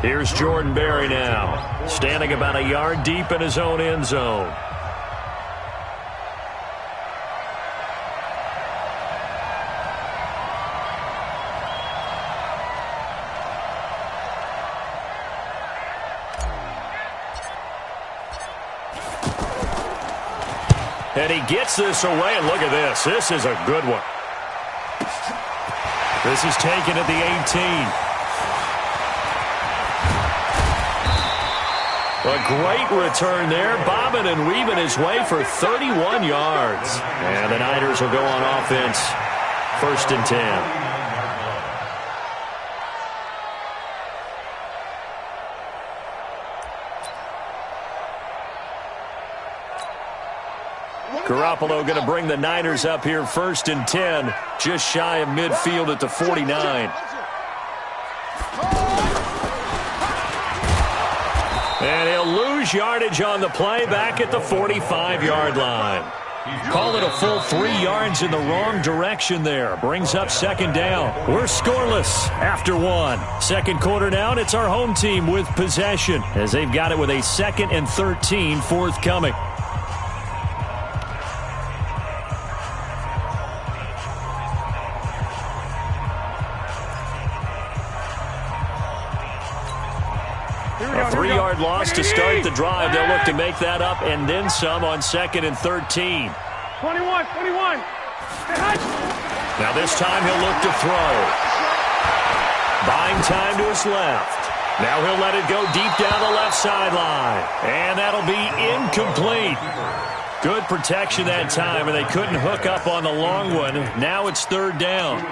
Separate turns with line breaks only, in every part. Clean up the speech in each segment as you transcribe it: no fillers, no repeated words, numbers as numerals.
Here's Jordan Berry now, standing about a yard deep in his own end zone. And he gets this away, and look at this. This is a good one. This is taken at the 18. A great return there, bobbing and weaving his way for 31 yards. And the Niners will go on offense, 1st and 10. Garoppolo going to bring the Niners up here 1st and 10, just shy of midfield at the 49. And he'll lose yardage on the play back at the 45-yard line. Call it a full 3 yards in the wrong direction there. Brings up 2nd down. We're scoreless after 1. Second quarter down, it's our home team with possession as they've got it with a 2nd and 13 forthcoming. A 3-yard loss to start the drive. They'll look to make that up and then some on 2nd and 13.
21.
Now this time he'll look to throw. Buying time to his left. Now he'll let it go deep down the left sideline. And that'll be incomplete. Good protection that time, and they couldn't hook up on the long one. Now it's 3rd down.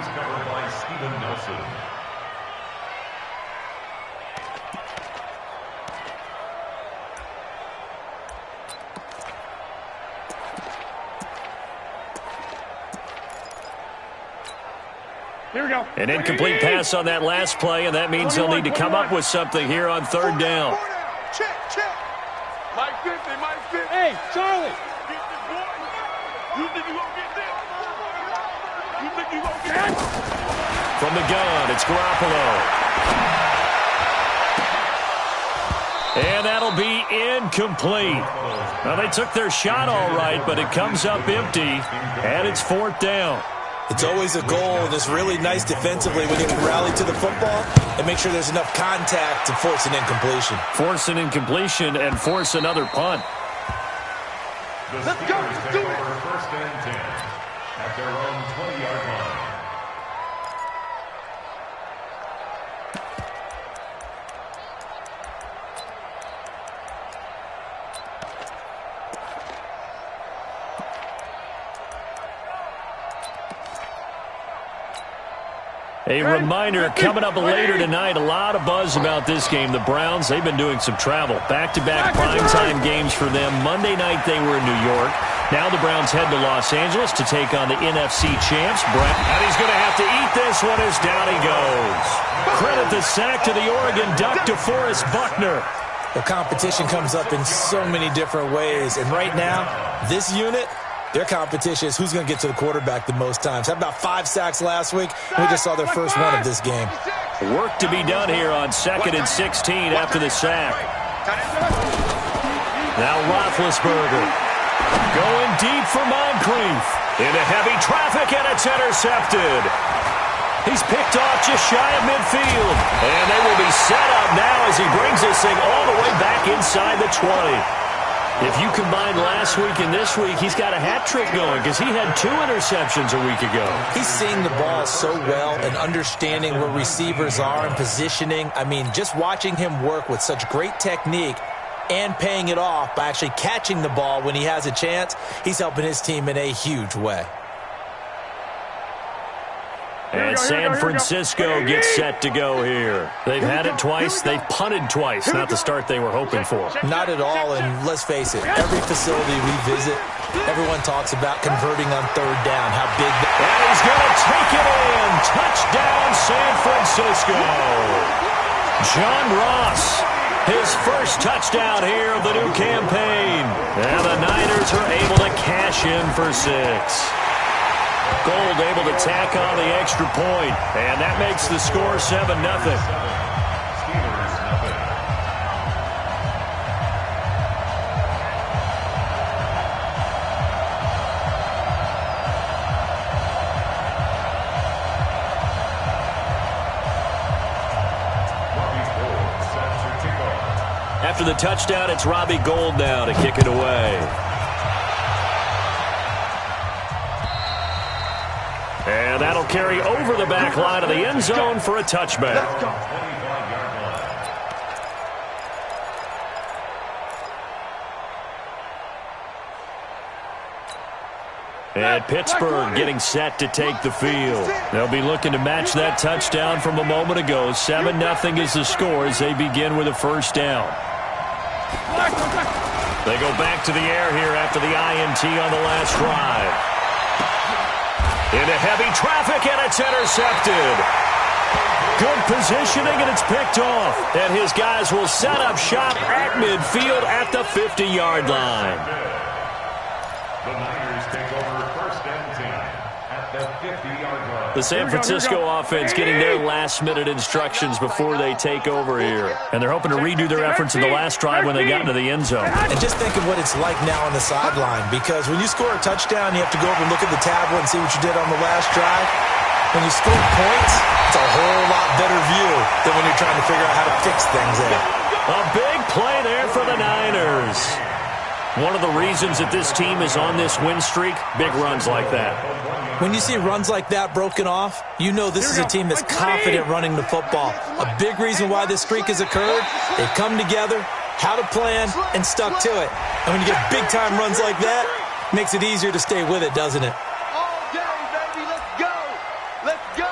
Here we go.
An incomplete pass on that last play, and that means they'll need to come up with something here on 3rd down.
Check. Mike 50. Hey, Charlie. You think you gonna get this? You think you gonna get this?
From the gun, it's Garoppolo. And that'll be incomplete. Now, they took their shot all right, but it comes up empty, and it's 4th down.
It's always a goal, and it's really nice defensively when you can rally to the football and make sure there's enough contact to force an incompletion.
Force an incompletion and force another punt.
Let's go. Let's do it.
1st and 10 at their own 20-yard line.
A reminder, coming up later tonight, a lot of buzz about this game. The Browns, they've been doing some travel. Back-to-back primetime games for them. Monday night they were in New York. Now the Browns head to Los Angeles to take on the NFC champs. And he's going to have to eat this one as down he goes. Credit the sack to the Oregon Duck, DeForest Buckner.
The competition comes up in so many different ways, and right now, this unit, their competition is who's going to get to the quarterback the most times. Had about 5 sacks last week. We just saw their first one of this game.
Work to be done here on 2nd and 16 after the sack. Now Roethlisberger going deep for Moncrief. Into heavy traffic, and it's intercepted. He's picked off just shy of midfield. And they will be set up now as he brings this thing all the way back inside the 20. If you combine last week and this week, he's got a hat trick going because he had 2 interceptions a week ago.
He's seeing the ball so well and understanding where receivers are and positioning. I mean, just watching him work with such great technique and paying it off by actually catching the ball when he has a chance, he's helping his team in a huge way.
And San Francisco gets set to go here. They've had it twice. They've punted twice. Not the start they were hoping for.
Not at all, and let's face it, every facility we visit, everyone talks about converting on 3rd down, how big that...
And he's going to take it in. Touchdown, San Francisco. John Ross, his first touchdown here of the new campaign. And the Niners are able to cash in for 6. Gold able to tack on the extra point, and that makes the score 7-0. After the touchdown, it's Robbie Gould now to kick it away. And that'll carry over the back line of the end zone for a touchback. And Pittsburgh getting set to take the field. They'll be looking to match that touchdown from a moment ago. 7-0 is the score as they begin with a first down. They go back to the air here after the INT on the last drive. Into heavy traffic, and it's intercepted. Good positioning, and it's picked off. And his guys will set up shop at midfield at the 50-yard line.
The Niners take over first and 10 at the 50-yard line.
The San Francisco offense getting their last-minute instructions before they take over here. And they're hoping to redo their efforts in the last drive when they got into the end zone.
And just think of what it's like now on the sideline, because when you score a touchdown, you have to go over and look at the tablet and see what you did on the last drive. When you score points, it's a whole lot better view than when you're trying to figure out how to fix things there.
A big play there for the Niners. One of the reasons that this team is on this win streak, big runs like that.
When you see runs like that broken off, you know this is a team that's confident running the football. A big reason why this streak has occurred, they've come together, had a plan, and stuck to it. And when you get big-time runs like that, it makes it easier to stay with it, doesn't it?
All day, baby, let's go. Let's go.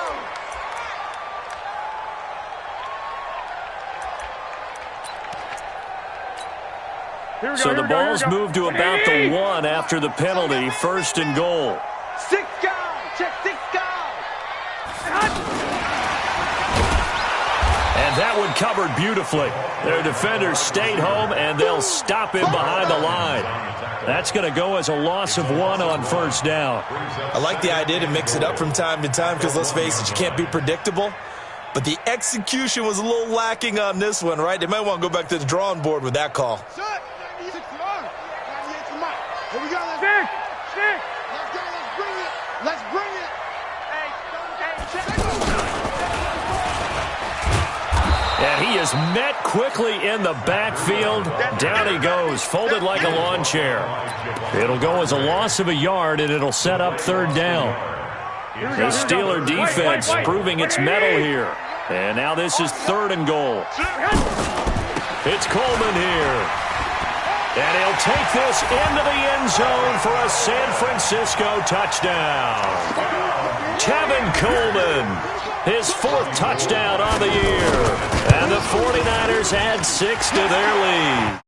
So the ball's moved to about the 1 after the penalty, first and goal.
6 guys, check 6 guys.
And that one covered beautifully. Their defenders stayed home, and they'll stop him behind the line. That's going to go as a loss of 1 on first down.
I like the idea to mix it up from time to time because, let's face it, you can't be predictable. But the execution was a little lacking on this one, right? They might want to go back to the drawing board with that call.
Here we go, let's go. Let's go, let's bring it. Let's bring it.
And he is met quickly in the backfield. Down he goes, folded like a lawn chair. It'll go as a loss of a yard, and it'll set up third down. The Steeler defense proving its mettle here. And now this is third and goal. It's Coleman here. And he'll take this into the end zone for a San Francisco touchdown. Tevin Coleman, his 4th touchdown on the year. And the 49ers add 6 to their lead.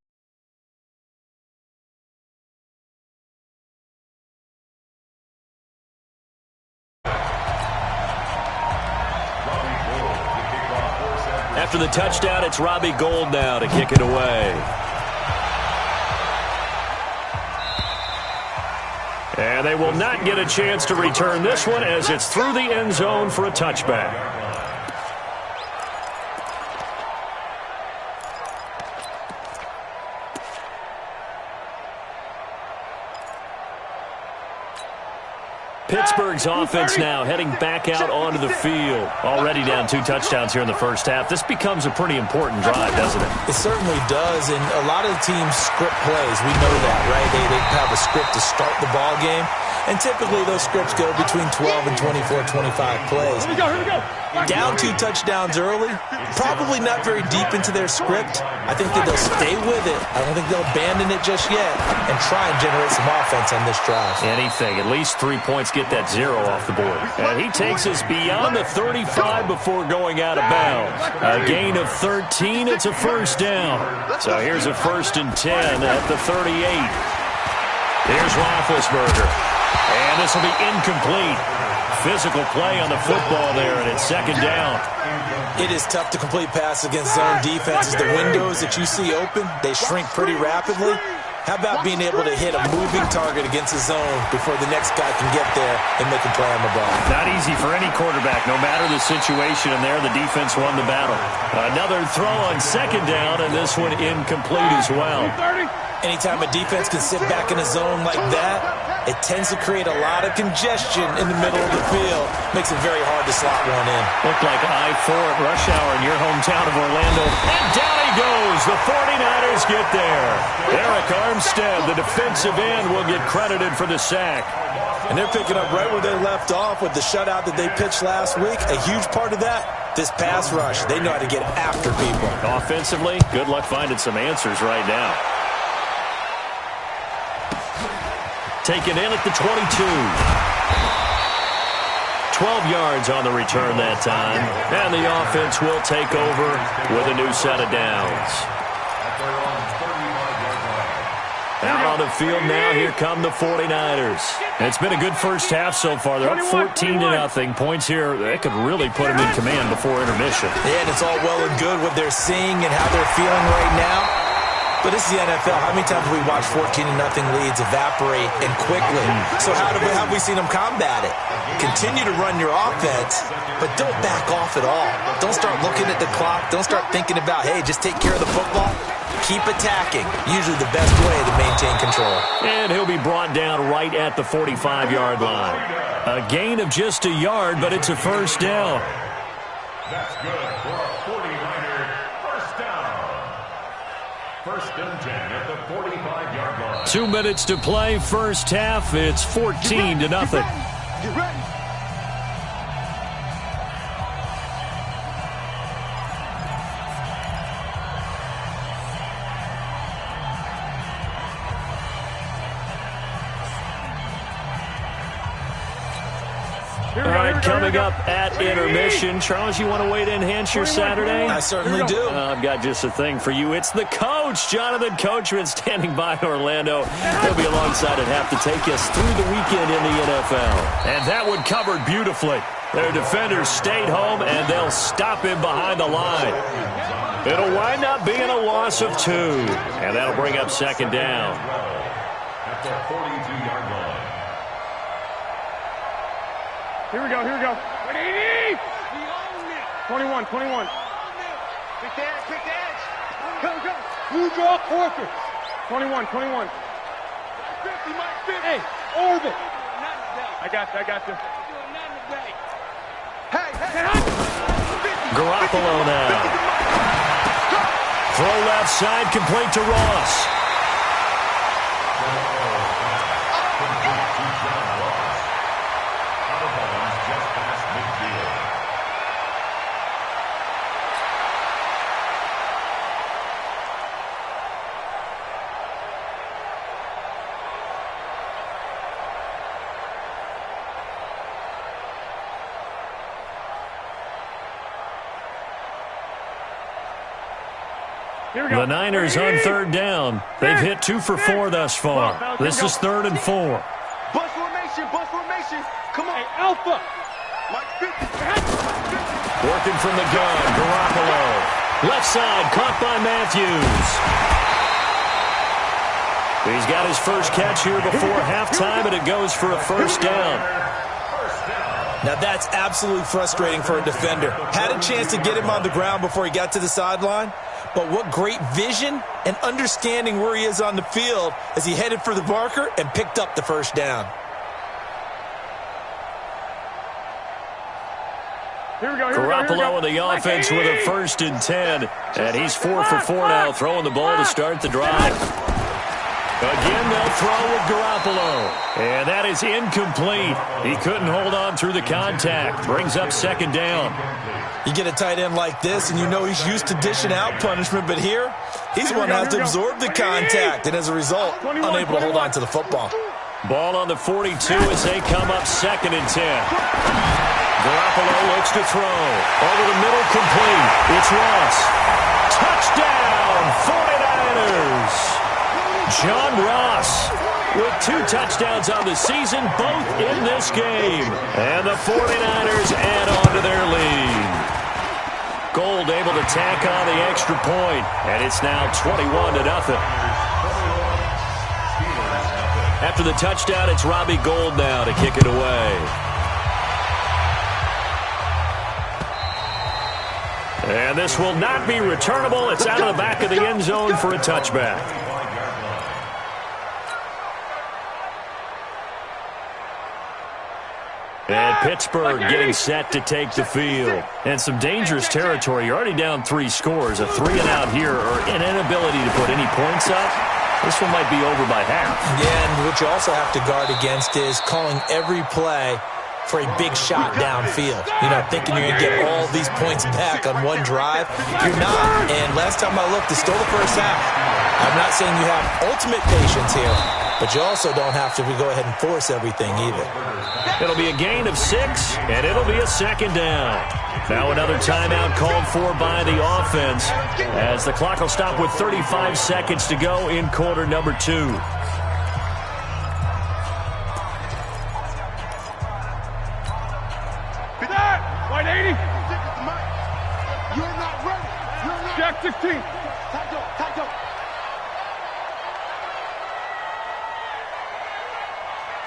After the touchdown, it's Robbie Gould now to kick it away. And they will not get a chance to return this one as it's through the end zone for a touchback. Pittsburgh's offense now heading back out onto the field. Already down 2 touchdowns here in the first half. This becomes a pretty important drive, doesn't it?
It certainly does, and a lot of the teams script plays. We know that, right? They have a script to start the ball game, and typically those scripts go between 12 and 24, 25 plays.
Here we go.
Down 2 touchdowns early, probably not very deep into their script. I think that they'll stay with it. I don't think they'll abandon it just yet and try and generate some offense on this drive.
Anything, at least 3 points, get that 0 off the board. And he takes us beyond the 35 before going out of bounds. A gain of 13, it's a first down. So here's a 1st and 10 at the 38. Here's Roethlisberger. And this will be incomplete. Physical play on the football there, and it's 2nd down.
It is tough to complete passes against zone defenses. The windows that you see open, they shrink pretty rapidly. How about being able to hit a moving target against the zone before the next guy can get there and make a play on the ball?
Not easy for any quarterback, no matter the situation, and there the defense won the battle. Another throw on 2nd down, and this one incomplete as well.
Anytime a defense can sit back in a zone like that, it tends to create a lot of congestion in the middle of the field. Makes it very hard to slot one in.
Looked like I-4 at rush hour in your hometown of Orlando. And down he goes. The 49ers get there. Eric Armstead, the defensive end, will get credited for the sack.
And they're picking up right where they left off with the shutout that they pitched last week. A huge part of that, this pass rush. They know how to get after people.
Offensively, good luck finding some answers right now. Taken in at the 22. 12 yards on the return that time. And the offense will take over with a new set of downs. Out on the field now, here come the 49ers. And it's been a good first half so far. They're up 14-0. Points here, that could really put them in command before intermission.
Yeah, and it's all well and good what they're seeing and how they're feeling right now. But this is the NFL. How many times have we watched 14-0 leads evaporate and quickly? So how have we seen them combat it? Continue to run your offense, but don't back off at all. Don't start looking at the clock. Don't start thinking about, hey, just take care of the football. Keep attacking. Usually the best way to maintain control.
And he'll be brought down right at the 45-yard line. A gain of just a yard, but it's a first down.
That's good for a 49er first down. First and 10 at the 45-yard line.
2 minutes to play, first half. It's 14-0.
Get ready.
All right, coming up at intermission. Charles, you want to wait to enhance your Saturday?
I certainly do.
I've got just a thing for you. It's the coach, Jonathan Coachman, standing by in Orlando. He'll be alongside at half to take us through the weekend in the NFL. And that one covered beautifully. Their defenders stayed home, and they'll stop him behind the line. It'll wind up being a loss of 2. And that'll bring up second down.
At the 42-yard line.
Here we go, here we go. 21, 21. Quick edge, quick edge. Go. Blue draw, quarter. 21, 21. 50, Mike 50. Hey, orbit. I got you. Hey.
Garoppolo now. Throw left side, complete to Ross. The Niners on third down. They've hit 2 for 4 thus far. This is 3rd and 4.
Bus formation. Come on. Hey, Alpha. Mike 50.
Working from the gun, Garoppolo. Left side, caught by Matthews. He's got his first catch here before halftime, and it goes for a first down.
Now that's absolutely frustrating for a defender. Had a chance to get him on the ground before he got to the sideline, but what great vision and understanding where he is on the field as he headed for the marker and picked up the first down.
Garoppolo in the offense with a 1st and 10, and he's 4 for 4 now, throwing the ball to start the drive. Again, they'll throw with Garoppolo. And that is incomplete. He couldn't hold on through the contact. Brings up second down.
You get a tight end like this, and you know he's used to dishing out punishment, but here, he's the one that has to absorb the contact, and as a result, unable to hold on to the football.
Ball on the 42 as they come up 2nd and 10. Garoppolo looks to throw. Over the middle, complete. It's Ross. Touchdown, 49ers. John Ross with 2 touchdowns on the season, both in this game. And the 49ers add on to their lead. Gold able to tack on the extra point, and it's now 21-0. After the touchdown, it's Robbie Gould now to kick it away. And this will not be returnable. It's out of the back of the end zone for a touchback. And Pittsburgh getting set to take the field. And some dangerous territory. You're already down 3 scores. A 3-and-out here or an inability to put any points up. This one might be over by half.
Yeah, and what you also have to guard against is calling every play for a big shot downfield. You know, thinking you're going to get all these points back on one drive. You're not. And last time I looked, it's still the first half. I'm not saying you have ultimate patience here, but you also don't have to go ahead and force everything either.
It'll be a gain of 6, and it'll be a 2nd down. Now another timeout called for by the offense as the clock will stop with 35 seconds to go in quarter number 2.
White 80. You're not ready. You're not. Jack 16. Tight up.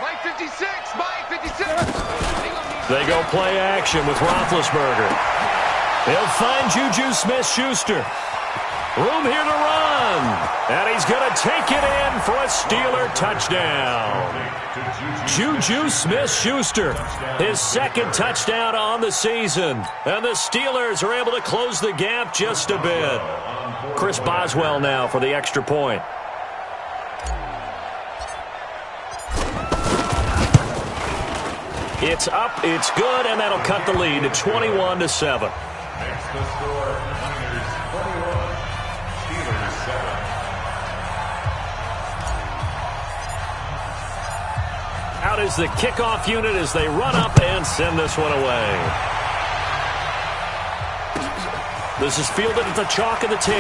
Mike 56. Mike 56.
They go play action with Roethlisberger. He'll find Juju Smith-Schuster. Room here to run. And he's going to take it in for a Steeler touchdown. Juju Smith-Schuster, his 2nd touchdown on the season. And the Steelers are able to close the gap just a bit. Chris Boswell now for the extra point. It's up, it's good, and that'll cut the lead to 21-7.
Next to score, Niners 21, Steelers 7.
Out is the kickoff unit as they run up and send this one away. This is fielded at the chalk of the 10.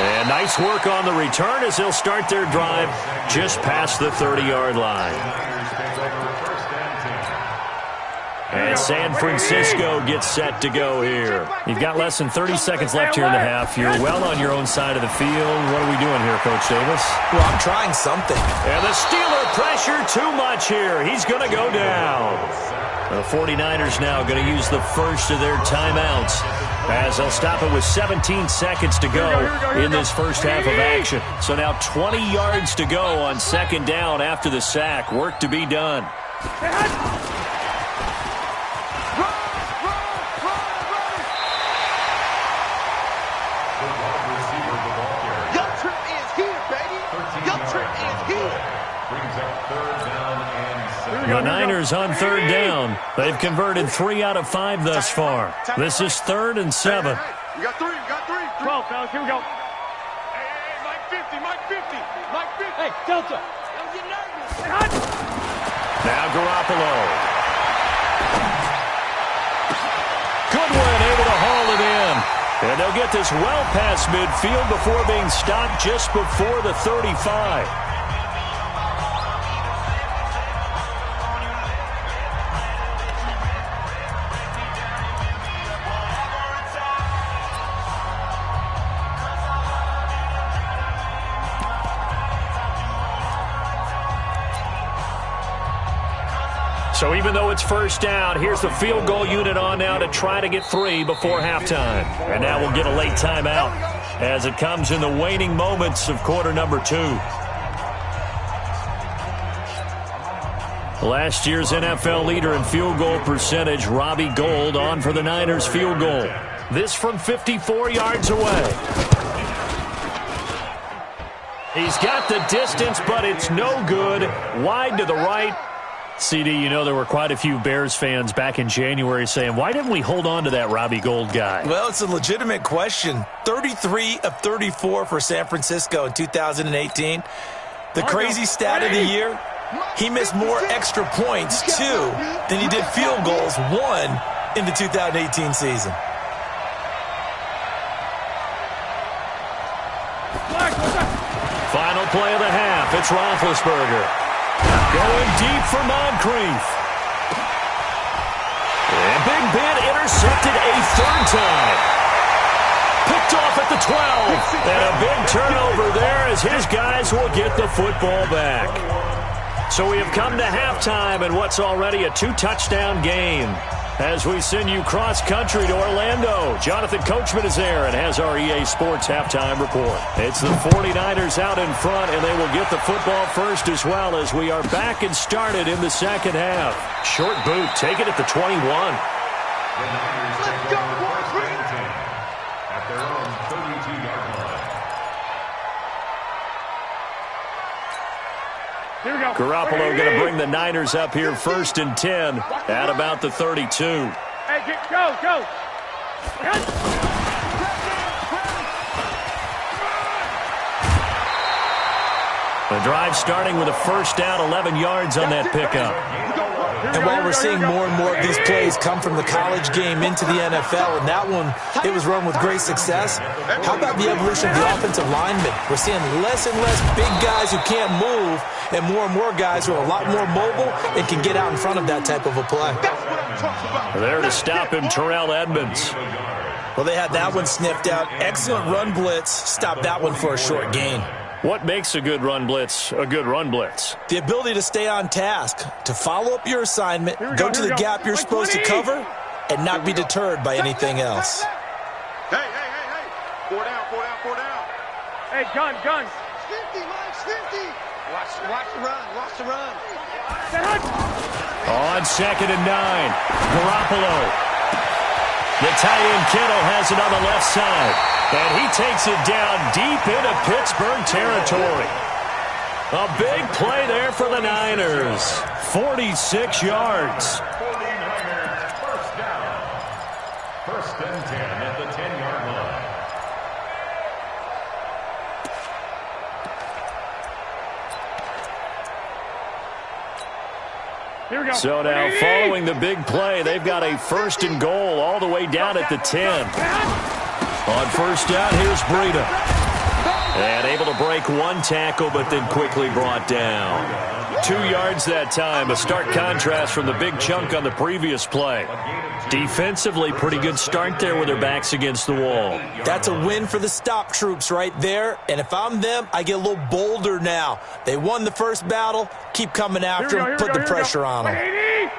And nice work on the return as they'll start their drive just past the 30-yard line. And San Francisco gets set to go here. You've got less than 30 seconds left here in the half. You're well on your own side of the field. What are we doing here, Coach Davis?
Well, I'm trying something.
And the Steeler pressure too much here. He's going to go down. The 49ers now going to use the first of their timeouts as they'll stop it with 17 seconds to go in this first half of action. So now 20 yards to go on 2nd down after the sack. Work to be done. The Niners on 3rd down. They've converted 3 out of 5 thus far. This is 3rd and 7.
You got 3. 12, fellas. Here we go. Hey, Mike 50. Mike 50. Hey, Delta. Don't get nervous.
Now Garoppolo. Goodwin able to haul it in. And they'll get this well past midfield before being stopped just before the 35. So even though it's 1st down, here's the field goal unit on now to try to get 3 before halftime. And now we'll get a late timeout as it comes in the waning moments of quarter number 2. Last year's NFL leader in field goal percentage, Robbie Gould, on for the Niners field goal. This from 54 yards away. He's got the distance, but it's no good. Wide to the right. CD, you know there were quite a few Bears fans back in January saying, why didn't we hold on to that Robbie Gould guy?
Well, it's a legitimate question. 33 of 34 for San Francisco in 2018. The crazy stat of the year, he missed more extra points, 2, than he did field goals, 1, in the 2018 season.
Final play of the half. It's Roethlisberger. Going deep for Moncrief. And Big Ben intercepted a 3rd time. Picked off at the 12. And a big turnover there as his guys will get the football back. So we have come to halftime in what's already a 2-touchdown game. As we send you cross-country to Orlando, Jonathan Coachman is there and has our EA Sports halftime report. It's the 49ers out in front, and they will get the football first as well as we are back and started in the second half. Short boot, take it at the 21.
The Niners take over first and 10 at their own 32-yard line.
Here we go.
Garoppolo going to bring the Niners up here first and 10 at about the 32.
Hey, go.
The drive starting with a first down, 11 yards on that pickup.
And while we're seeing more and more of these plays come from the college game into the NFL, and that one, it was run with great success, how about the evolution of the offensive linemen? We're seeing less and less big guys who can't move, and more guys who are a lot more mobile and can get out in front of that type of a play.
There to stop him, Terrell Edmunds.
Well, they had that one sniffed out. Excellent run blitz. Stopped that one for a short gain.
What makes a good run blitz a good run blitz?
The ability to stay on task, to follow up your assignment, go to the gap you're supposed to cover, and not be deterred by anything else.
Hey. 4 down. Hey, gun. 50, Mike, 50. Watch the run.
On second and 9, Garoppolo. The tight end Kittle has it on the left side, and he takes it down deep into Pittsburgh territory. A big play there for the Niners. 46 yards.
49ers first down. First and 10 at the 10-yard line.
Here we go.
So now, following the big play, they've got a first and goal all the way down at the 10. On first down, here's Breida. And able to break one tackle, but then quickly brought down. 2 yards that time, a stark contrast from the big chunk on the previous play. Defensively, pretty good start there with their backs against the wall.
That's a win for the stop troops right there, and if I'm them, I get a little bolder now. They won the first battle, keep coming after them, put the pressure on them.
Hey,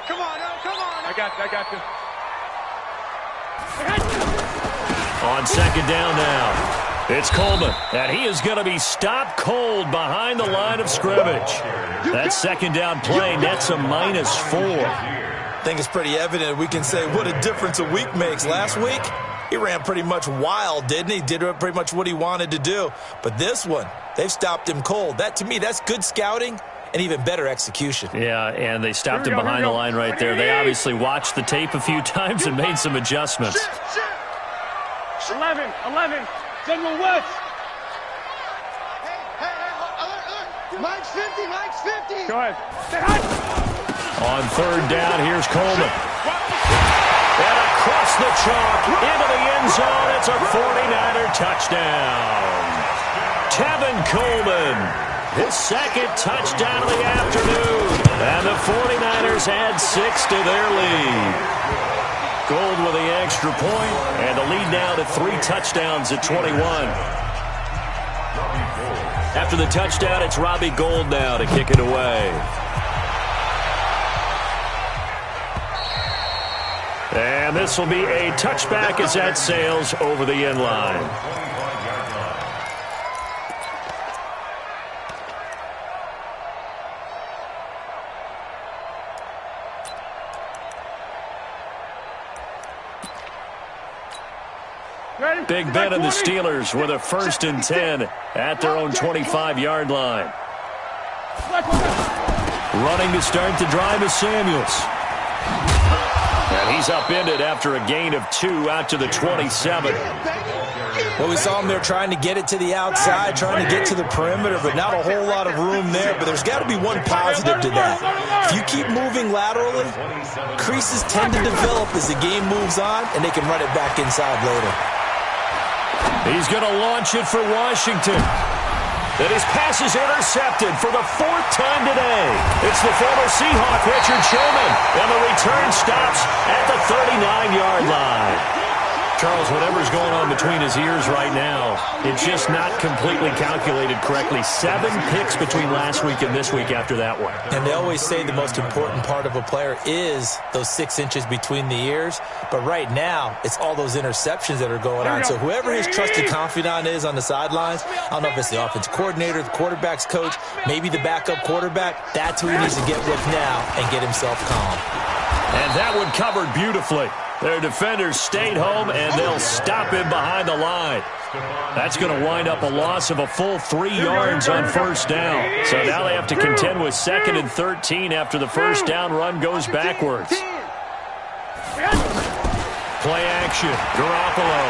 come on. I got you.
On second down now. It's Coleman, and he is going to be stopped cold behind the line of scrimmage. That second down play nets a -4.
I think it's pretty evident we can say what a difference a week makes. Last week, he ran pretty much wild, didn't he? Did pretty much what he wanted to do. But this one, they've stopped him cold. That, to me, that's good scouting and even better execution.
Yeah, and they stopped him behind the line right there. They obviously watched the tape a few times and made some adjustments.
11. General West. Hey, Mike's 50. Go ahead.
On third down, here's Coleman. And across the chalk, into the end zone, it's a 49er touchdown. Tevin Coleman, his second touchdown of the afternoon. And the 49ers add 6 to their lead. Gold with the extra point, and the lead now to 3 touchdowns at 21. After the touchdown, it's Robbie Gould now to kick it away. And this will be a touchback as that sails over the end line. Big Ben and the Steelers with a first and 10 at their own 25-yard line. Running to start the drive is Samuels. And he's upended after a gain of 2 out to the 27.
Well, we saw him there trying to get it to the outside, trying to get to the perimeter, but not a whole lot of room there. But there's got to be one positive to that. If you keep moving laterally, creases tend to develop as the game moves on, and they can run it back inside later.
He's going to launch it for Washington. And his pass is intercepted for the 4th time today. It's the former Seahawk, Richard Sherman. And the return stops at the 39-yard line. Charles, whatever's going on between his ears right now, it's just not completely calculated correctly. 7 picks between last week and this week after that one.
And they always say the most important part of a player is those 6 inches between the ears. But right now, it's all those interceptions that are going on. So whoever his trusted confidant is on the sidelines, I don't know if it's the offensive coordinator, the quarterback's coach, maybe the backup quarterback, that's who he needs to get with now and get himself calm.
And that one covered beautifully. Their defenders stayed home, and they'll stop him behind the line. That's going to wind up a loss of a full 3 yards on first down. So now they have to contend with 2nd and 13 after the first down run goes backwards. Play action. Garoppolo.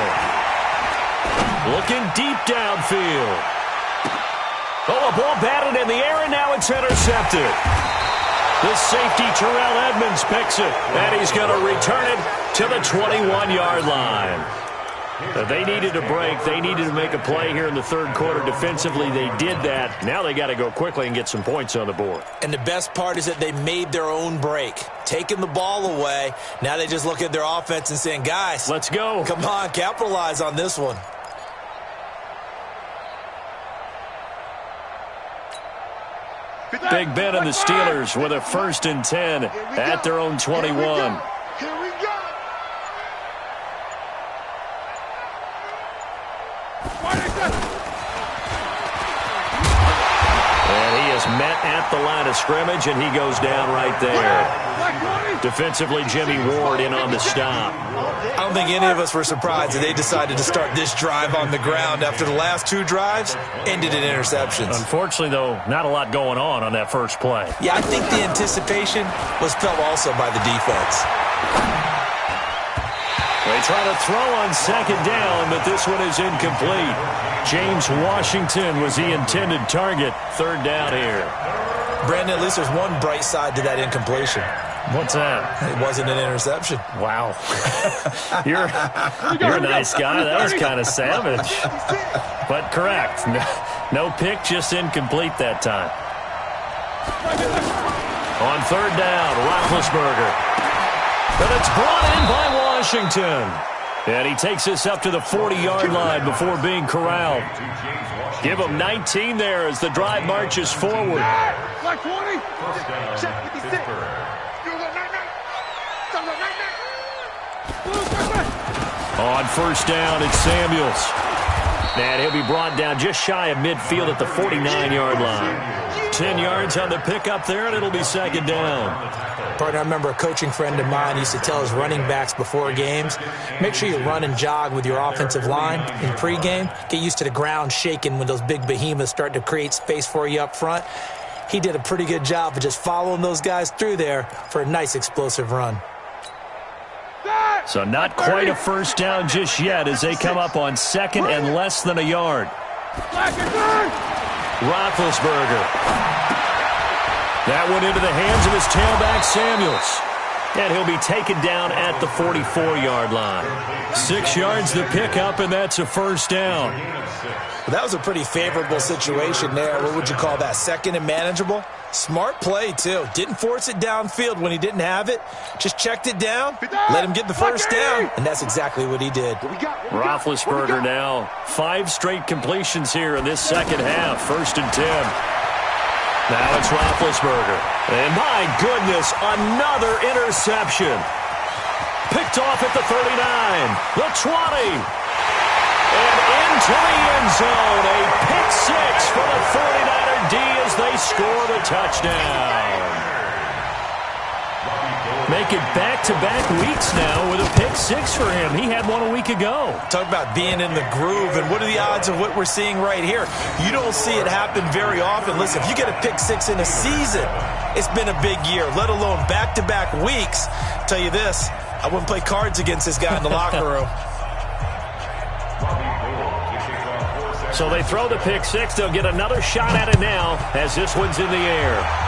Looking deep downfield. Oh, a ball batted in the air, and now it's intercepted. The safety, Terrell Edmonds, picks it, and he's going to return it to the 21-yard line. They needed a break. They needed to make a play here in the third quarter. Defensively, they did that. Now they got to go quickly and get some points on the board.
And the best part is that they made their own break, taking the ball away. Now they just look at their offense and saying, guys,
let's go.
Come on, capitalize on this one.
Big Ben and the Steelers with a 1st and 10 at their own 21.
Here we go.
And he is met at the line of scrimmage, and he goes down right there. Defensively, Jimmy Ward in on the stop.
I don't think any of us were surprised that they decided to start this drive on the ground after the last 2 drives ended in interceptions.
Unfortunately, though, not a lot going on that first play.
Yeah, I think the anticipation was felt also by the defense.
They try to throw on 2nd down, but this one is incomplete. James Washington was the intended target. 3rd down here.
Brandon, at least there's one bright side to that incompletion.
What's that?
It wasn't an interception.
Wow. You're a nice guy. That was kind of savage. But correct. No pick, just incomplete that time. On 3rd down, Roethlisberger. But it's brought in by Washington. And he takes this up to the 40-yard line before being corralled. Give him 19 there as the drive marches forward.
Like 20. Check 56.
On 1st down, it's Samuels. And he'll be brought down just shy of midfield at the 49-yard line. 10 yards on the pickup there, and it'll be 2nd down.
Partner, I remember a coaching friend of mine used to tell his running backs before games, make sure you run and jog with your offensive line in pregame. Get used to the ground shaking when those big behemoths start to create space for you up front. He did a pretty good job of just following those guys through there for a nice explosive run.
So not quite a 1st down just yet as they come up on 2nd and less than a yard. Roethlisberger. That went into the hands of his tailback, Samuels. And he'll be taken down at the 44-yard line. 6 yards the pickup, and that's a 1st down.
Well, that was a pretty favorable situation there. What would you call that? 2nd and manageable? Smart play, too. Didn't force it downfield when he didn't have it. Just checked it down, let him get the 1st down, and that's exactly what he did.
Roethlisberger now 5 straight completions here in this 2nd half. 1st and 10. Now it's Roethlisberger. And my goodness, another interception. Picked off at the 39, the 20. And into the end zone, a pick 6 for the 49er D as they score the touchdown. Make it back-to-back weeks now with a pick 6 for him. He had one a week ago.
Talk about being in the groove, and what are the odds of what we're seeing right here? You don't see it happen very often. Listen, if you get a pick 6 in a season, it's been a big year, let alone back-to-back weeks. I'll tell you this, I wouldn't play cards against this guy in the locker room.
So they throw the pick 6. They'll get another shot at it now as this one's in the air.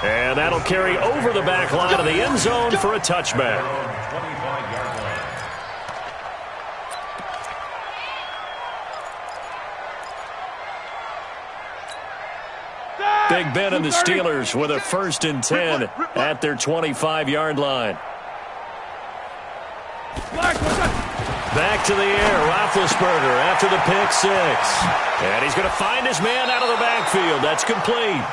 And that'll carry over the back line of the end zone for a touchback. Big Ben and the Steelers with a 1st and 10 at their 25-yard line. Back to the air, Roethlisberger after the pick six. And he's going to find his man out of the backfield. That's complete.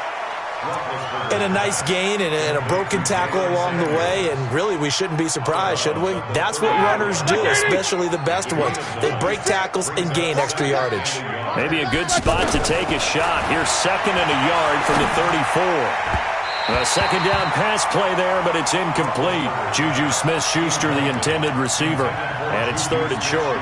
And a nice gain and a broken tackle along the way, and really we shouldn't be surprised, should we? That's what runners do, especially the best ones. They break tackles and gain extra yardage.
Maybe a good spot to take a shot. Here's 2nd and a yard from the 34. A second down pass play there, but it's incomplete. Juju Smith-Schuster, the intended receiver, and it's 3rd and short.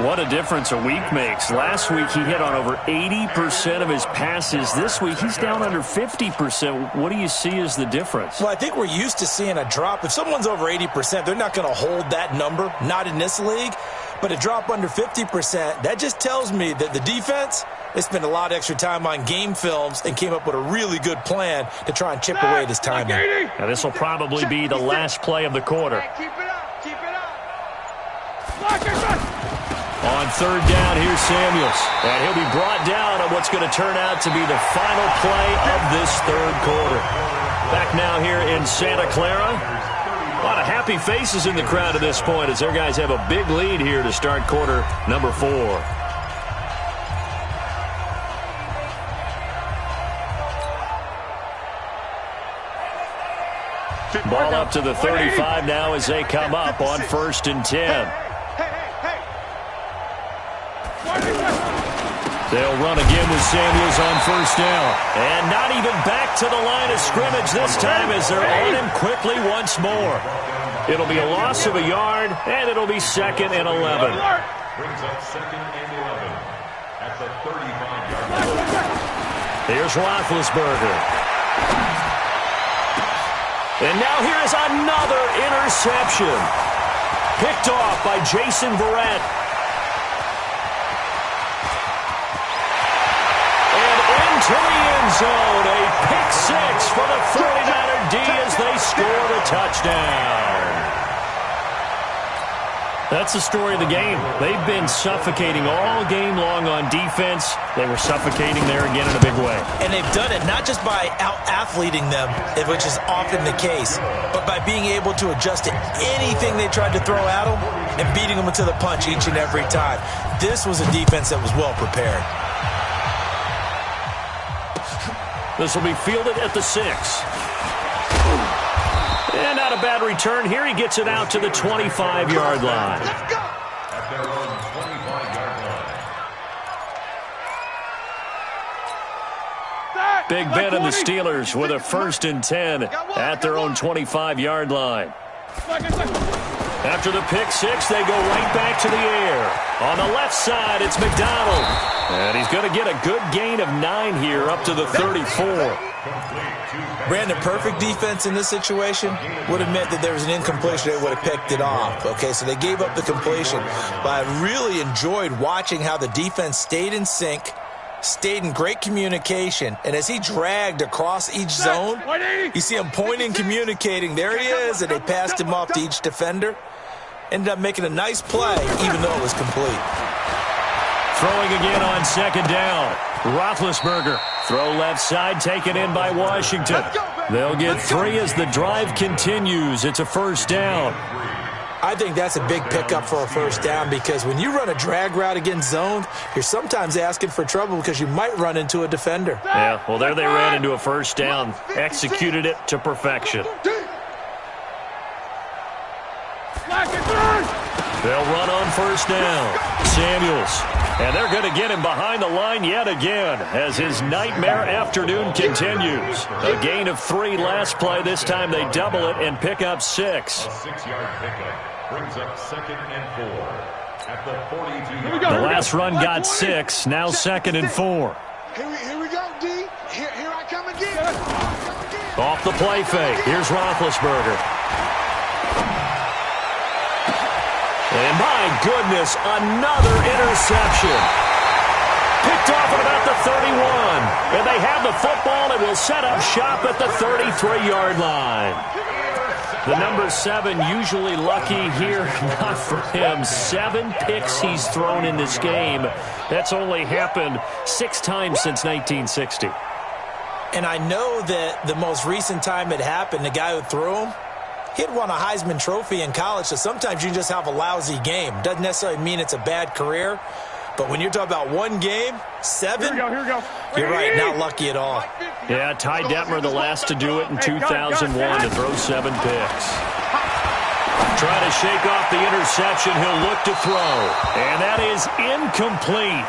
What a difference a week makes. Last week he hit on over 80% of his passes. This week he's down under 50%. What do you see as the difference?
Well, I think we're used to seeing a drop. If someone's over 80%, they're not going to hold that number, not in this league. But a drop under 50%, that just tells me that the defense, they spent a lot of extra time on game films and came up with a really good plan to try and chip away this timing.
Now this will probably be the last play of the quarter.
Keep it up. Keep it up.
On 3rd down, here's Samuels. And he'll be brought down on what's going to turn out to be the final play of this 3rd quarter. Back now here in Santa Clara. A lot of happy faces in the crowd at this point as their guys have a big lead here to start quarter number 4. Ball up to the 35 now as they come up on 1st and 10. They'll run again with Samuels on 1st down. And not even back to the line of scrimmage this time as they're on him quickly once more. It'll be a loss of a yard, and it'll be 2nd and 11.
Brings up 2nd and 11 at the 35-yard line.
Here's Roethlisberger. And now here's another interception. Picked off by Jason Verrett. To the end zone, a pick six for the 49er D as they score the touchdown. That's the story of the game. They've been suffocating all game long on defense. They were suffocating there again in a big way.
And they've done it not just by out-athleting them, which is often the case, but by being able to adjust to anything they tried to throw at them and beating them to the punch each and every time. This was a defense that was well prepared.
This will be fielded at the 6. And not a bad return here. He gets it out to the 25-yard line.
At their own 25-yard line.
Big Ben and the Steelers with a 1st and 10 at their own 25-yard line. After the pick six, they go right back to the air. On the left side, it's McDonald. And he's going to get a good gain of 9 here up to the 34.
Brandon, perfect defense in this situation would have meant that there was an incompletion. They would have picked it off. Okay, so they gave up the completion. But I really enjoyed watching how the defense stayed in sync, stayed in great communication, and as he dragged across each zone, you see him pointing, communicating. There he is, and they passed him off to each defender. Ended up making a nice play, even though it was complete.
Throwing again on 2nd down. Roethlisberger. Throw left side, taken in by Washington. They'll get 3 as the drive continues. It's a 1st down.
I think that's a big pickup for a 1st down because when you run a drag route against zone, you're sometimes asking for trouble because you might run into a defender.
Yeah, well, there they ran into a 1st down. Executed it to perfection. They'll run on 1st down. Samuels. And they're going to get him behind the line yet again as his nightmare afternoon continues. A gain of 3 last play. This time they double it and pick up 6.
A 6-yard pickup brings up 2nd and 4 at the 42-yard line.
The last run got 6. Now 2nd and 4.
Here we go, D. Here I come again.
Off the play fake. Here's Roethlisberger. And my goodness, another interception. Picked off at about the 31. And they have the football and will set up shop at the 33-yard line. The number 7 usually lucky here. Not for him. 7 picks he's thrown in this game. That's only happened 6 times since 1960.
And I know that the most recent time it happened, the guy who threw him, He had won a Heisman Trophy in college, so sometimes you can just have a lousy game. Doesn't necessarily mean it's a bad career. But when you're talking about one game, 7,
Here we go.
You're right, not lucky at all.
Yeah, Ty Detmer, the last to do it in 2001 to throw 7 picks. Trying to shake off the interception. He'll look to throw. And that is incomplete.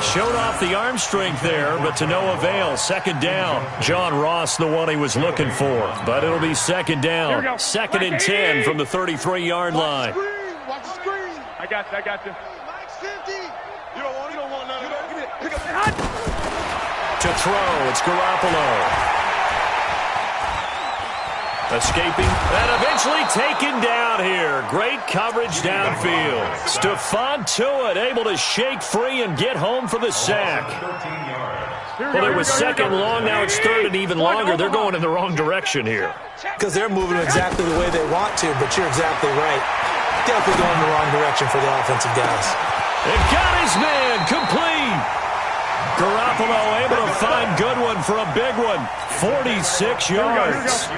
Showed off the arm strength there, but to no avail. Second down. John Ross, the one he was looking for. But it'll be second down. Second and 10 from the 33-yard line.
Watch the screen. I got you. Mike's 50. You don't want none of that. Pick up.
To throw, it's Garoppolo. Escaping and eventually taken down here. Great coverage downfield. Stephon Tuitt able to shake free and get home for the sack. Well, it was second long. Now it's third and even longer. They're going in the wrong direction here.
Because they're moving exactly the way they want to, but you're exactly right. Definitely going in the wrong direction for the offensive guys.
And got his man complete. Garoppolo able to find Goodwin for a big one. 46 yards.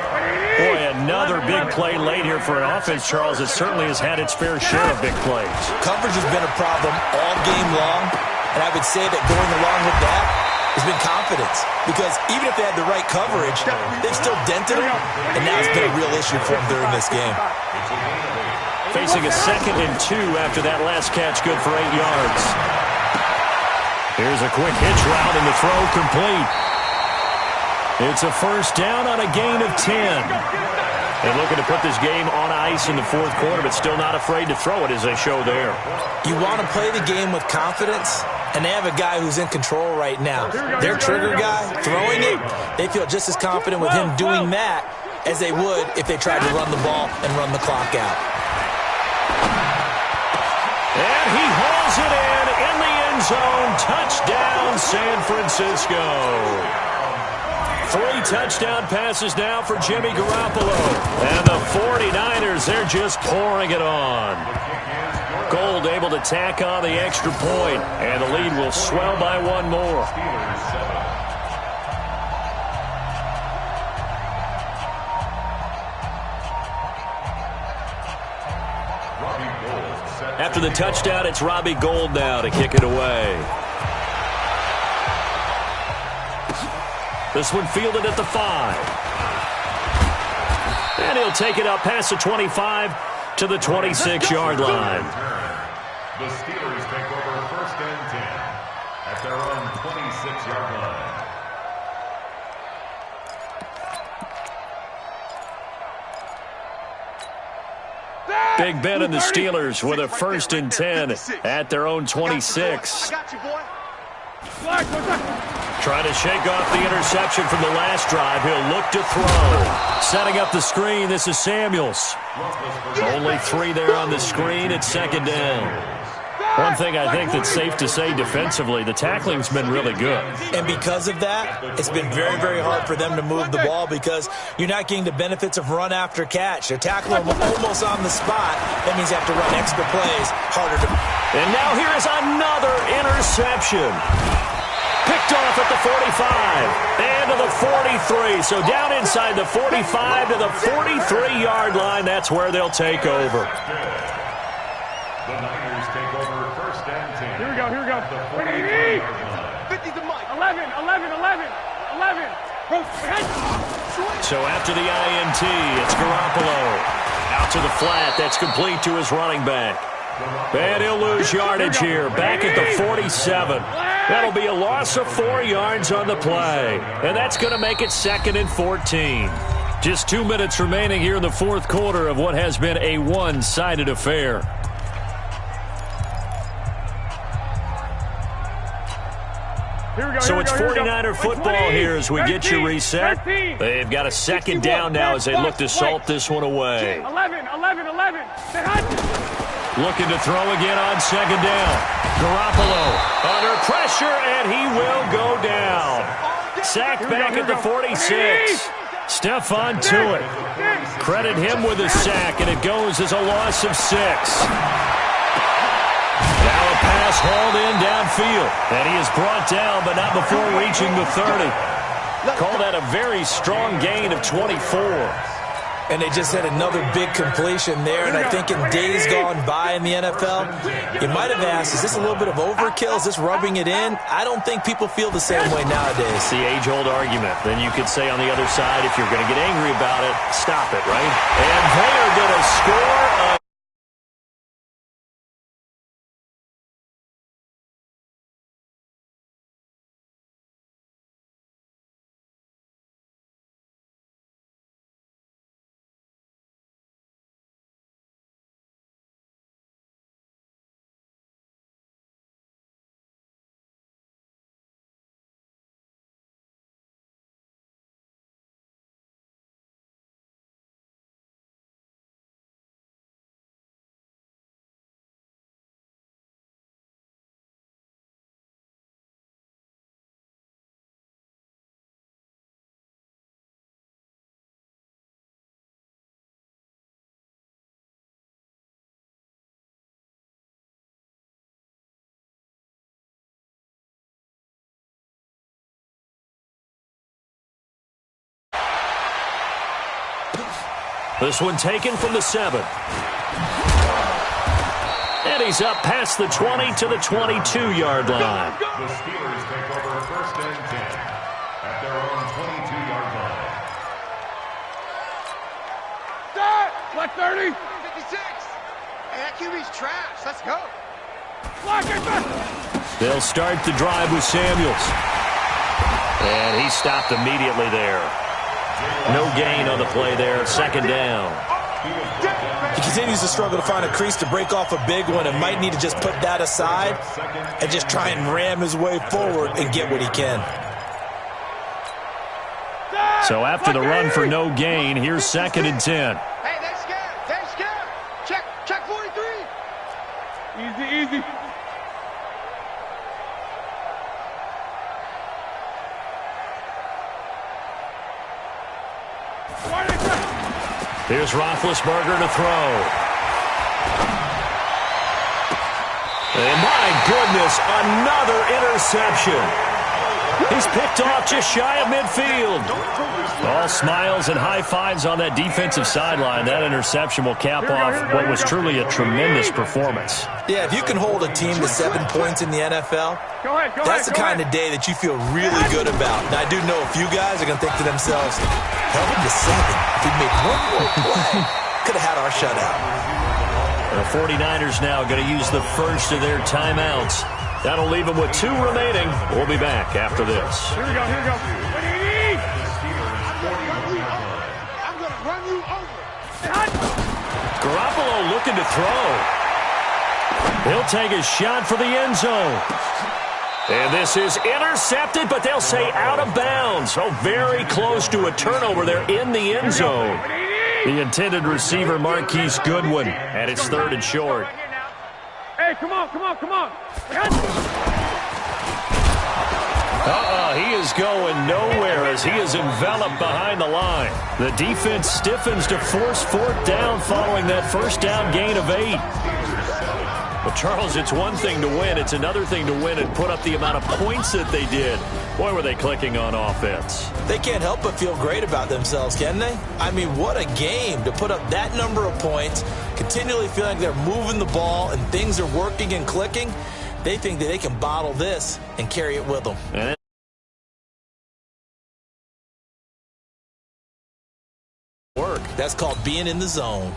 Boy, another big play late here for an offense, Charles, that certainly has had its fair share of big plays.
Coverage has been a problem all game long, and I would say that going along with that has been confidence. Because even if they had the right coverage, they've still dented them, and now it's been a real issue for them during this game.
Facing a 2nd and 2 after that last catch, good for 8 yards. Here's a quick hitch route, and the throw complete. It's a first down on a gain of 10. They're looking to put this game on ice in the fourth quarter, but still not afraid to throw it as they show there.
You want to play the game with confidence, and they have a guy who's in control right now. Their trigger guy, throwing it, they feel just as confident with him doing that as they would if they tried to run the ball and run the clock out.
And he hauls it in the end zone. Touchdown, San Francisco. 3 touchdown passes now for Jimmy Garoppolo. And the 49ers, they're just pouring it on. Gold able to tack on the extra point, and the lead will swell by 1 more. After the touchdown, it's Robbie Gould now to kick it away. This one fielded at the 5. And he'll take it up past the 25 to the 26-yard line.
The Steelers take over 1st and 10 at their own 26-yard line.
Big Ben and the Steelers with a 1st and 10 at their own 26. Trying to shake off the interception from the last drive. He'll look to throw. Setting up the screen, this is Samuels. Only 3 there on the screen. It's 2nd down. One thing I think that's safe to say defensively, the tackling's been really good.
And because of that, it's been very, very hard for them to move the ball because you're not getting the benefits of run after catch. They're tackling them almost on the spot. That means you have to run extra plays, harder to...
And now here is another interception. Picked off at the 45 and to the 43. So down inside the 45 to the 43-yard line. That's where they'll take over.
The Niners take over 1st and 10.
Here we go.
The 45-yard line.
50 to Mike. 11.
So after the INT, it's Garoppolo. Out to the flat. That's complete to his running back. And he'll lose yardage here. Back at the 47. That'll be a loss of 4 yards on the play. And that's going to make it 2nd and 14. Just 2 minutes remaining here in the fourth quarter of what has been a one-sided affair. So it's 49er football here as we get you reset. They've got a 2nd down now as they look to salt this one away.
11.
Looking to throw again on 2nd down. Garoppolo under pressure, and he will go down. Sacked back at the 46. Stephon Tuitt. Credit him with a sack, and it goes as a loss of 6. Now a pass hauled in downfield, and he is brought down, but not before reaching the 30. Call that a very strong gain of 24.
And they just had another big completion there. And I think in days gone by in the NFL, you might have asked, is this a little bit of overkill? Is this rubbing it in? I don't think people feel the same way nowadays.
It's the age-old argument. Then you could say on the other side, if you're going to get angry about it, stop it, right? And they are going to score a This one taken from the 7. And he's up past the 20 to the 22-yard line.
The Steelers take over 1st and 10 at their own 22-yard line.
Start! Black 30!
56! Hey, that QB's trash. Let's go.
Block it back!
They'll start the drive with Samuels. And he stopped immediately there. No gain on the play there. 2nd down.
He continues to struggle to find a crease to break off a big one and might need to just put that aside and just try and ram his way forward and get what he can.
So after the run for no gain, here's 2nd and 10.
Hey, they're scared. They're scared. Check 43.
Easy.
Here's Roethlisberger to throw. And my goodness, another interception. He's picked off just shy of midfield. All smiles and high fives on that defensive sideline. That interception will cap off what was truly a tremendous performance.
Yeah, if you can hold a team to 7 points in the NFL, that's the kind of day that you feel really good about. And I do know a few guys are going to think to themselves, held him to 7. If he'd made one more play, could have had our shutout.
The 49ers now going to use the first of their timeouts. That'll leave them with 2 remaining. We'll be back after this.
Here we go. What do you need?
I'm going to run you over.
Garoppolo looking to throw. He'll take a shot for the end zone. And this is intercepted, but they'll say out of bounds. So very close to a turnover there in the end zone. The intended receiver, Marquise Goodwin, and it's 3rd and short.
Hey, come on.
He is going nowhere as he is enveloped behind the line. The defense stiffens to force 4th down following that 1st down gain of 8. But, Charles, it's one thing to win. It's another thing to win and put up the amount of points that they did. Boy, were they clicking on offense.
They can't help but feel great about themselves, can they? I mean, what a game to put up that number of points, continually feeling like they're moving the ball and things are working and clicking. They think that they can bottle this and carry it with them. Work. That's called being in the zone.